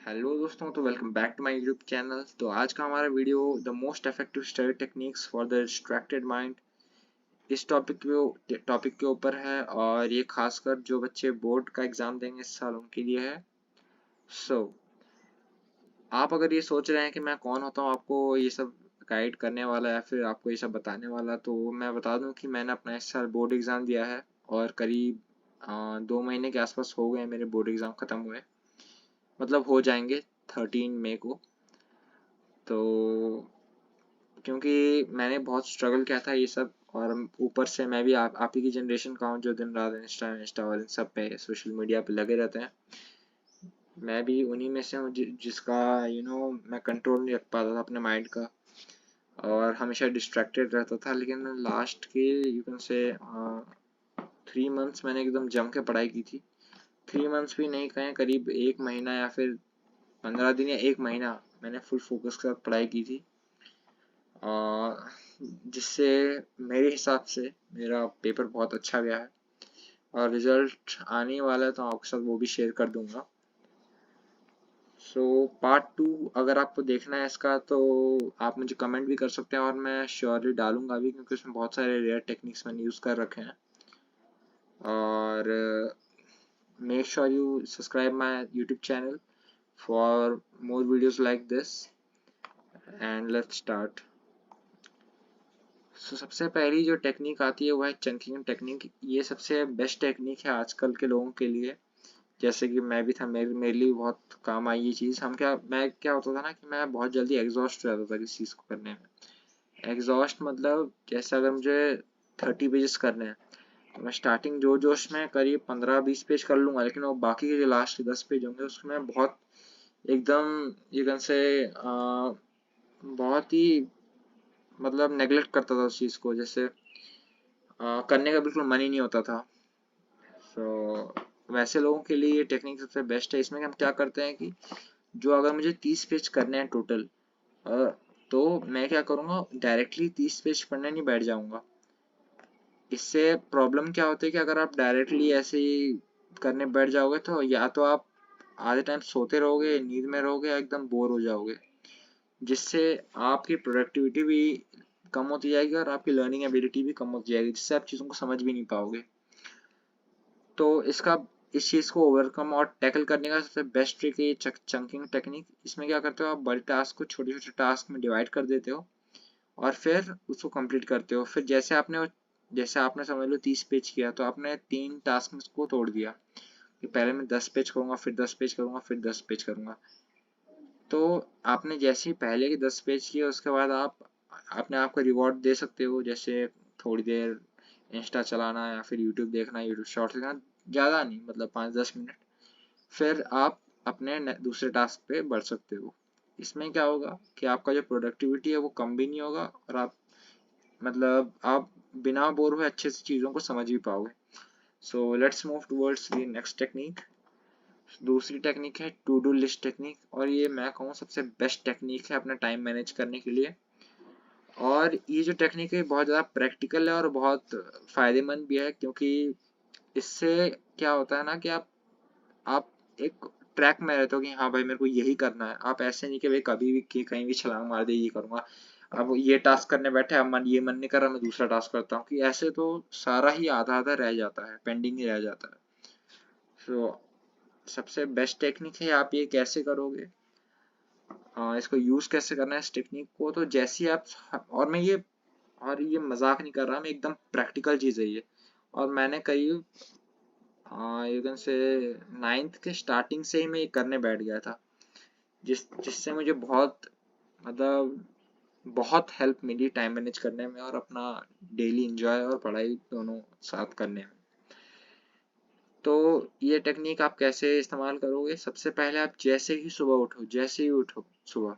Hello दोस्तों, तो welcome back to my YouTube channel. तो आज का हमारा video the most effective study techniques for the distracted mind इस टॉपिक के ऊपर है। और ये खासकर जो बच्चे बोर्ड का एग्ज़ाम देंगे इस साल उनके लिए है। सो आप अगर ये सोच रहे हैं कि मैं कौन होता हूँ आपको ये सब गाइड करने वाला या फिर आपको ये सब बताने वाला, तो मैं बता दूं कि मैंने अपना इस साल बोर्ड एग्ज़ाम दिया है और करीब 2 महीने के आसपास हो गए मेरे बोर्ड एग्ज़ाम ख़त्म हुए। मतलब हो जाएंगे 13 मई को। तो क्योंकि मैंने बहुत स्ट्रगल किया था ये सब, और ऊपर से मैं भी आप ही की जनरेशन का हूँ जो दिन रात इंस्टा इंस्टा और इन सब पे सोशल मीडिया पे लगे रहते हैं। मैं भी उन्हीं में से हूँ जिसका मैं कंट्रोल नहीं रख पाता था अपने माइंड का, और हमेशा डिस्ट्रैक्टेड रहता था। लेकिन लास्ट के यू कैन से 3 मंथ्स मैंने एकदम जम के पढ़ाई की थी। 3 मंथ्स भी नहीं कहें, करीब 1 महीना या फिर 15 दिन या 1 महीना मैंने फुल फोकस के साथ पढ़ाई की थी। जिससे मेरे हिसाब से मेरा पेपर बहुत अच्छा गया है और रिजल्ट आने वाला है, तो आपके साथ वो भी शेयर कर दूंगा। सो पार्ट 2 अगर आपको देखना है इसका, तो आप मुझे कमेंट भी कर सकते हैं और मैं श्योरली डालूंगा भी, क्योंकि उसमें बहुत सारे रेयर टेक्निक्स मैंने यूज़ कर रखे हैं। और make sure you subscribe my YouTube channel for more videos like this, and let's start. सबसे पहली जो टेक्निक आती है वो है चंकिंग टेक्निक। ये सबसे बेस्ट टेक्निक है आजकल के लोगों के लिए। जैसे कि मैं भी था, मेरे लिए भी बहुत काम आई ये चीज़। मैं क्या होता था ना कि मैं बहुत जल्दी एग्जॉस्ट हो जाता था किसी चीज़ को करने में। एग्जॉस्ट मतलब जैसे अगर मुझे 30 पेजेस करने हैं, तो मैं स्टार्टिंग जो जोश में करीब 15-20 पेज कर लूँगा, लेकिन वो बाकी के जो लास्ट के 10 पेज होंगे उसमें बहुत एकदम यू कैन से बहुत ही मतलब नेगलेक्ट करता था उस चीज़ को। जैसे करने का बिल्कुल मन ही नहीं होता था। वैसे लोगों के लिए ये टेक्निक सबसे बेस्ट है। इसमें हम क्या करते हैं कि जो अगर मुझे 30 पेज करने हैं टोटल, तो मैं क्या करूँगा, डायरेक्टली 30 पेज पढ़ने नहीं बैठ जाऊँगा। इससे प्रॉब्लम क्या होती है कि अगर आप डायरेक्टली ऐसे ही करने बैठ जाओगे, तो या तो आप आधे टाइम सोते रहोगे, नींद में रहोगे, या एकदम बोर हो जाओगे, जिससे आपकी प्रोडक्टिविटी भी कम होती जाएगी और आपकी लर्निंग एबिलिटी भी कम होती जाएगी, जिससे आप चीज़ों को समझ भी नहीं पाओगे। तो इस चीज़ को ओवरकम और टैकल करने का सबसे बेस्ट ट्रिक है ये चंकिंग टेक्निक। इसमें क्या करते हो, आप बड़े टास्क को छोटे छोटे टास्क में डिवाइड कर देते हो और फिर उसको कंप्लीट करते हो। फिर जैसे आपने समझ लो 30 पेज किया, तो आपने 3 टास्क में उसको तोड़ दिया कि पहले मैं 10 पेज करूँगा, फिर 10 पेज करूँगा, फिर 10 पेज करूँगा। तो आपने जैसे ही पहले के 10 पेज किए, उसके बाद आप अपने आप को रिवॉर्ड दे सकते हो। जैसे थोड़ी देर इंस्टा चलाना या फिर यूट्यूब देखना, यूट्यूब शॉर्ट्स देखना, ज़्यादा नहीं, मतलब 5-10 मिनट। फिर आप अपने दूसरे टास्क पे बढ़ सकते हो। इसमें क्या होगा कि आपका जो प्रोडक्टिविटी है वो कम भी नहीं होगा, और आप बिना बोर हुए अच्छे से चीज़ों को समझ भी पाओगे। So let's move towards the next technique. दूसरी टेक्निक है टू डू लिस्ट टेक्निक, और ये मैं कहूँ सबसे बेस्ट टेक्निक है अपना टाइम मैनेज करने के लिए। और ये जो टेक्निक है बहुत ज़्यादा प्रैक्टिकल है और बहुत फ़ायदेमंद भी है, क्योंकि इससे क्या होता है ना कि आप एक ट्रैक में रहते हो कि हाँ भाई मेरे को यही करना है। आप ऐसे नहीं कि भाई कभी भी कहीं भी छलांग मार दे ये करूँगा, अब ये टास्क करने बैठे, अब ये मन नहीं कर रहा, मैं दूसरा टास्क करता हूँ, कि ऐसे तो सारा ही आधा आधा रह जाता है, पेंडिंग ही रह जाता है। तो सबसे बेस्ट टेक्निक है, आप ये कैसे करोगे, इसको यूज़ कैसे करना है इस टेक्निक को। तो जैसे ही आप और ये मजाक नहीं कर रहा, मैं एकदम प्रैक्टिकल चीज़ है ये। और मैंने करीब यू कैन से 9th के स्टार्टिंग से ही मैं ये करने बैठ गया था, जिससे मुझे मतलब बहुत हेल्प मिली टाइम मैनेज करने में और अपना डेली एंजॉय और पढ़ाई दोनों साथ करने में। तो ये टेक्निक आप कैसे इस्तेमाल करोगे, सबसे पहले आप जैसे ही उठो सुबह,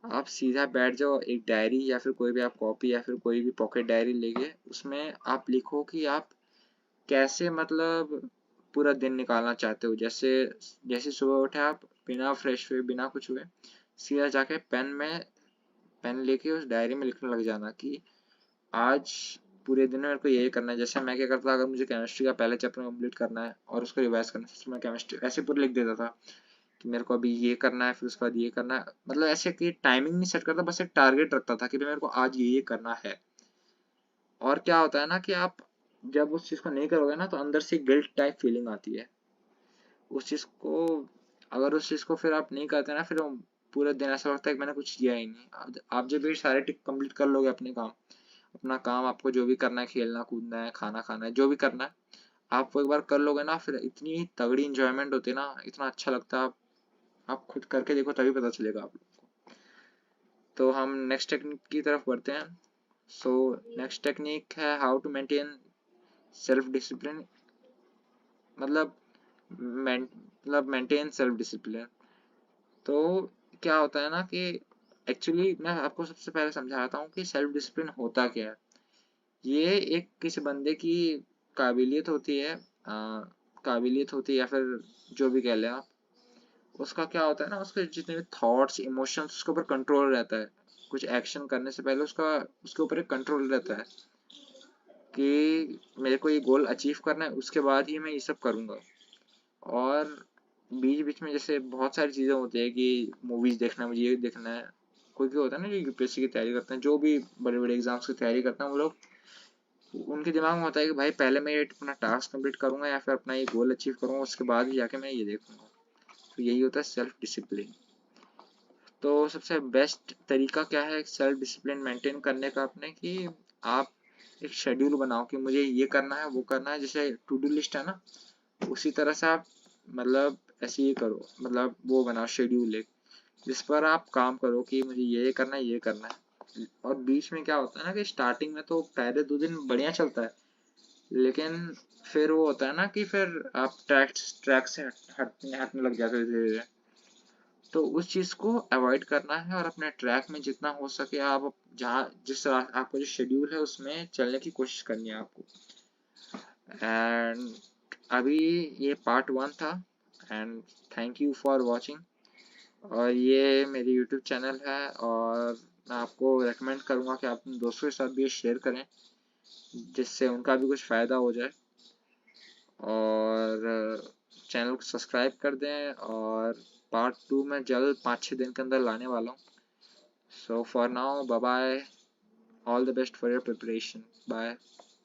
आप सीधा बैठ जाओ, एक डायरी या फिर कोई भी आप कॉपी या फिर कोई भी पॉकेट डायरी लेके, उसमें आप लिखो कि आप कैसे पूरा दिन निकालना चाहते हो। जैसे जैसे सुबह उठे आप, बिना फ्रेश हुए बिना कुछ हुए सीधा जाके पेन लेके उस डायरी में लिखने लग जाना कि आज पूरे दिन में मेरे को यही करना है। जैसे मैं क्या करता, अगर मुझे केमिस्ट्री का पहले चैप्टर कंप्लीट करना है और उसको रिवाइज करना है, तो मैं केमिस्ट्री ऐसे पूरा लिख देता था कि मेरे को अभी ये करना है, फिर उसके बाद ये करना है। मतलब ऐसे कि टाइमिंग नहीं सेट करता, बस एक टारगेट रखता था कि भाई मेरे को आज ये करना है। और क्या होता है ना कि आप जब उस चीज़ को नहीं करोगे ना तो अंदर से गिल्ट टाइप फीलिंग आती है उस चीज़ को। अगर उस चीज़ को फिर आप नहीं करते ना, फिर वो पूरे दिन ऐसा लगता है कि मैंने कुछ किया ही नहीं। आप जब ये सारे टिक कंप्लीट कर लोगे अपने काम, अपना काम आपको जो भी करना है, खेलना कूदना है, खाना खाना है, जो भी करना है, आप वो एक बार कर लोगे ना, फिर इतनी तगड़ी इंजॉयमेंट होती है ना, इतना अच्छा लगता है। आप खुद करके देखो तभी पता चलेगा आप लोग को। तो हम नेक्स्ट टेक्निक की तरफ बढ़ते हैं। सो नेक्स्ट टेक्निक है how to maintain self discipline. मतलब मेंटेन सेल्फ डिसिप्लिन। तो क्या होता है ना कि एक्चुअली मैं आपको सबसे पहले समझाता हूँ कि सेल्फ डिसिप्लिन होता क्या है। ये एक किसी बंदे की काबिलियत होती है, काबिलियत होती है, या फिर जो भी कह लें आप। उसका क्या होता है ना, उसके जितने भी थॉट्स इमोशंस उसके ऊपर कंट्रोल रहता है। कुछ एक्शन करने से पहले उसका उसके ऊपर एक कंट्रोल रहता है कि मेरे को ये गोल अचीव करना है, उसके बाद ही मैं ये सब करूँगा। और बीच बीच में जैसे बहुत सारी चीज़ें होती है कि मूवीज़ देखना है, मुझे ये देखना है। कोई कोई होता है ना जो यूपीएससी की तैयारी करते हैं, जो भी बड़े बड़े एग्जाम्स की तैयारी करते हैं, वो लोग उनके दिमाग में होता है कि भाई पहले मैं ये अपना टास्क कंप्लीट करूंगा या फिर अपना ये गोल अचीव करूंगा, उसके बाद ही जाके मैं ये देखूंगा। तो यही होता है सेल्फ डिसिप्लिन। तो सबसे बेस्ट तरीका क्या है सेल्फ डिसिप्लिन मेंटेन करने का अपने, कि आप एक शेड्यूल बनाओ कि मुझे ये करना है वो करना है। जैसे टू डू लिस्ट है ना, उसी तरह से आप मतलब ऐसे ही करो, मतलब वो बनाओ शेड्यूल एक, जिस पर आप काम करो कि मुझे ये करना है ये करना है। और बीच में क्या होता है ना कि स्टार्टिंग में तो पहले 2 दिन बढ़िया चलता है, लेकिन फिर वो होता है ना कि फिर आप ट्रैक से हटने हटने लग जाते हो धीरे धीरे। तो उस चीज़ को अवॉइड करना है और अपने ट्रैक में जितना हो सके आप जहाँ आपका जो शेड्यूल है उसमें चलने की कोशिश करनी है आपको। एंड अभी ये पार्ट 1 था। And thank you for watching. और ये मेरी यूट्यूब चैनल है, और मैं आपको रेकमेंड करूँगा कि आप अपने दोस्तों के साथ भी ये शेयर करें, जिससे उनका भी कुछ फ़ायदा हो जाए। और चैनल को सब्सक्राइब कर दें, और पार्ट 2 में जल्द 5-6 दिन के अंदर लाने वाला हूँ। So for now bye bye, all the best for your preparation, bye.